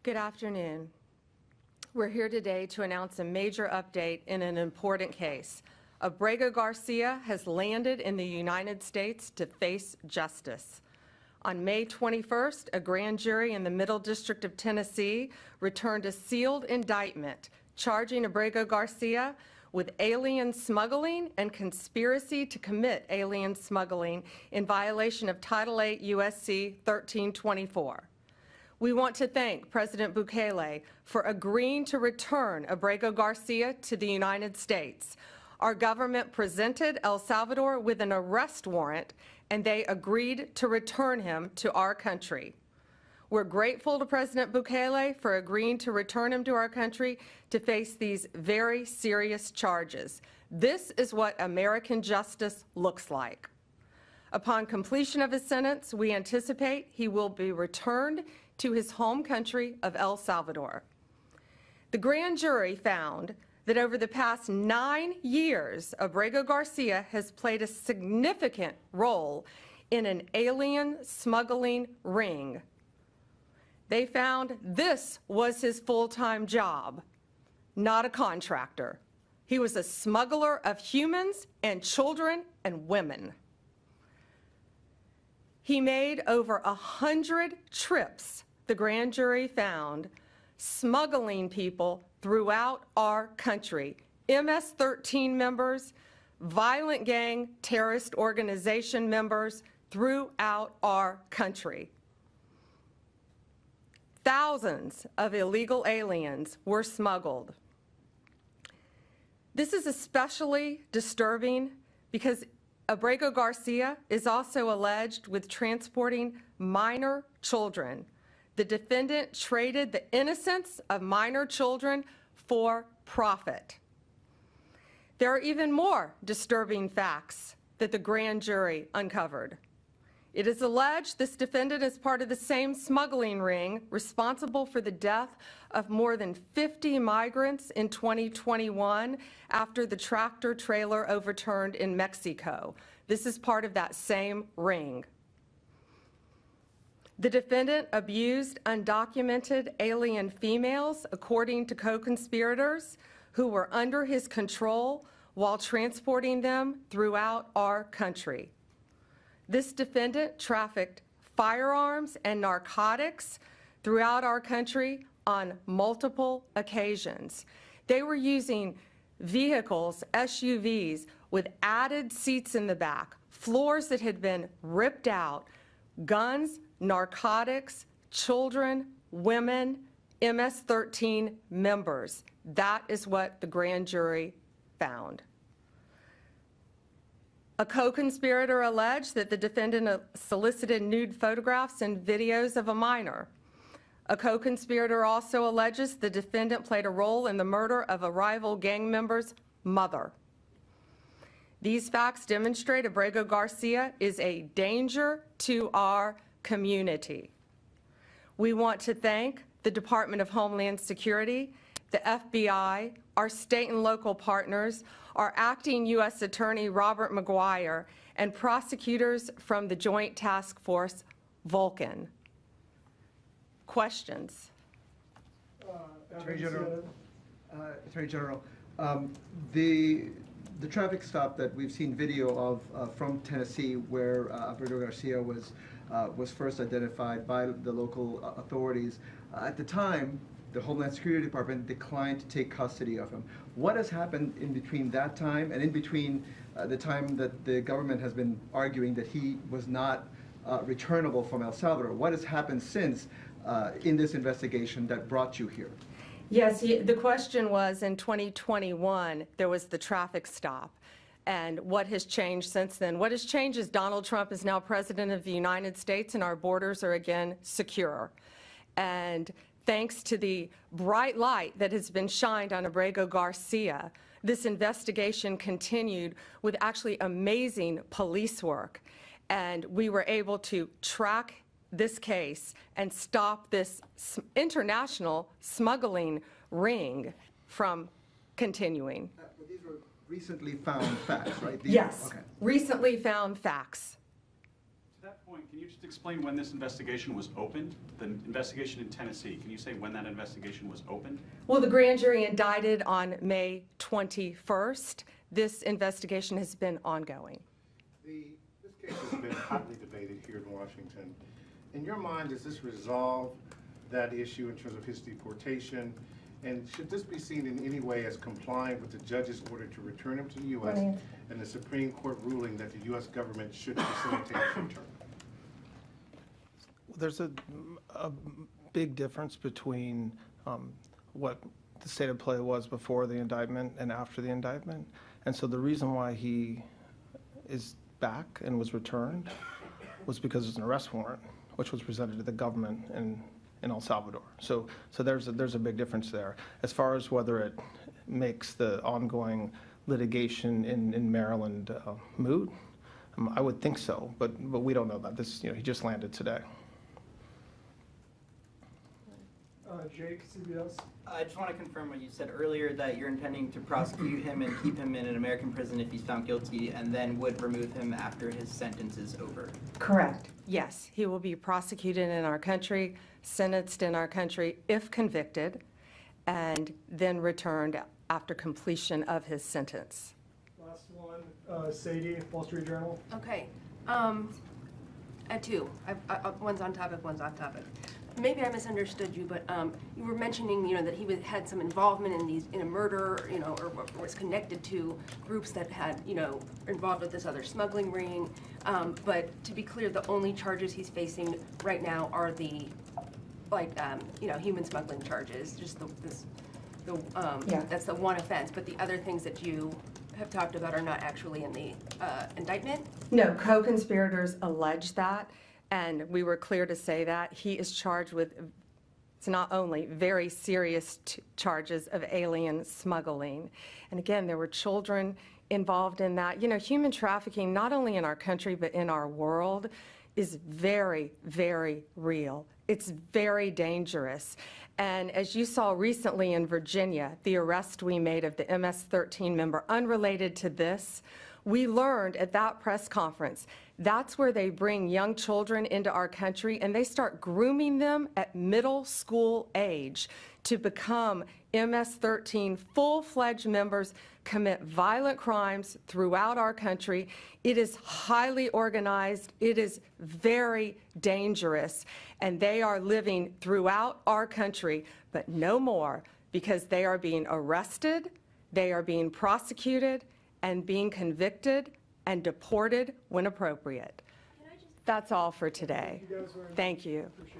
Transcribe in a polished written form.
Good afternoon. We're here today to announce a major update in an important case. Abrego Garcia has landed in the United States to face justice. On May 21st, a grand jury in the Middle District of Tennessee returned a sealed indictment charging Abrego Garcia with alien smuggling and conspiracy to commit alien smuggling in violation of Title 8 U.S.C. 1324. We want to thank President Bukele for agreeing to return Abrego Garcia to the United States. Our government presented El Salvador with an arrest warrant, and they agreed to return him to our country. We're grateful to President Bukele for agreeing to return him to our country to face these very serious charges. This is what American justice looks like. Upon completion of his sentence, we anticipate he will be returned to his home country of El Salvador. The grand jury found that over the past 9 years, Abrego Garcia has played a significant role in an alien smuggling ring. They found this was his full-time job, not a contractor. He was a smuggler of humans and children and women. He made over 100 trips, the grand jury found, smuggling people throughout our country, MS-13 members, violent gang terrorist organization members throughout our country. Thousands of illegal aliens were smuggled. This is especially disturbing because Abrego Garcia is also alleged with transporting minor children. The defendant traded the innocence of minor children for profit. There are even more disturbing facts that the grand jury uncovered. It is alleged this defendant is part of the same smuggling ring responsible for the death of more than 50 migrants in 2021 after the tractor trailer overturned in Mexico. This is part of that same ring. The defendant abused undocumented alien females, according to co-conspirators, who were under his control while transporting them throughout our country. This defendant trafficked firearms and narcotics throughout our country on multiple occasions. They were using vehicles, SUVs, with added seats in the back, floors that had been ripped out, guns, narcotics, children, women, MS-13 members. That is what the grand jury found. A co-conspirator alleged that the defendant solicited nude photographs and videos of a minor. A co-conspirator also alleges the defendant played a role in the murder of a rival gang member's mother. These facts demonstrate Abrego Garcia is a danger to our community. We want to thank the Department of Homeland Security, the FBI, our state and local partners, our acting U.S. Attorney Robert McGuire, and prosecutors from the Joint Task Force Vulcan. Questions? Attorney General, the traffic stop that we've seen video of from Tennessee, where Abrego Garcia was first identified by the local authorities. At the time, the Homeland Security Department declined to take custody of him. What has happened in between that time and in between the time that the government has been arguing that he was not returnable from El Salvador? What has happened since in this investigation that brought you here? Yes, the question was in 2021, there was the traffic stop. And what has changed since then? What has changed is Donald Trump is now president of the United States and our borders are again secure. And thanks to the bright light that has been shined on Abrego Garcia, this investigation continued with actually amazing police work. And we were able to track this case and stop this international smuggling ring from continuing. These were recently found facts, right? Yes, okay. Recently found facts. that point, can you just explain when this investigation was opened? The investigation in Tennessee, can you say when that investigation was opened? Well, the grand jury indicted on May 21st. This investigation has been ongoing. This case has been hotly debated here in Washington. In your mind, does this resolve that issue in terms of his deportation? And should this be seen in any way as complying with the judge's order to return him to the U.S. and the Supreme Court ruling that the U.S. government should facilitate his return? There's a big difference between what the state of play was before the indictment and after the indictment. And so the reason why he is back and was returned was because there's an arrest warrant, which was presented to the government in El Salvador. So there's a big difference there. As far as whether it makes the ongoing litigation in Maryland moot, I would think so, but we don't know that. This, he just landed today. Jake, CBS. I just want to confirm what you said earlier, that you're intending to prosecute him and keep him in an American prison if he's found guilty, and then would remove him after his sentence is over. Correct. Yes, he will be prosecuted in our country, sentenced in our country if convicted, and then returned after completion of his sentence. Last one, Sadie, Wall Street Journal. Okay. I have two. One's on topic, one's off topic. Maybe I misunderstood you, but you were mentioning, that he had some involvement in a murder, or was connected to groups that had, involved with this other smuggling ring. But to be clear, the only charges he's facing right now are the, human smuggling charges. Just that's the one offense. But the other things that you have talked about are not actually in the indictment? No, co-conspirators allege that. And we were clear to say that. He is charged with, it's not only very serious charges of alien smuggling. And again, there were children involved in that. Human trafficking, not only in our country, but in our world, is very, very real. It's very dangerous. And as you saw recently in Virginia, the arrest we made of the MS-13 member, unrelated to this, we learned at that press conference, that's where they bring young children into our country and they start grooming them at middle school age to become MS-13 full-fledged members, commit violent crimes throughout our country. It is highly organized. It is very dangerous. And they are living throughout our country, but no more, because they are being arrested, they are being prosecuted, and being convicted and deported when appropriate. That's all for today. Thank you.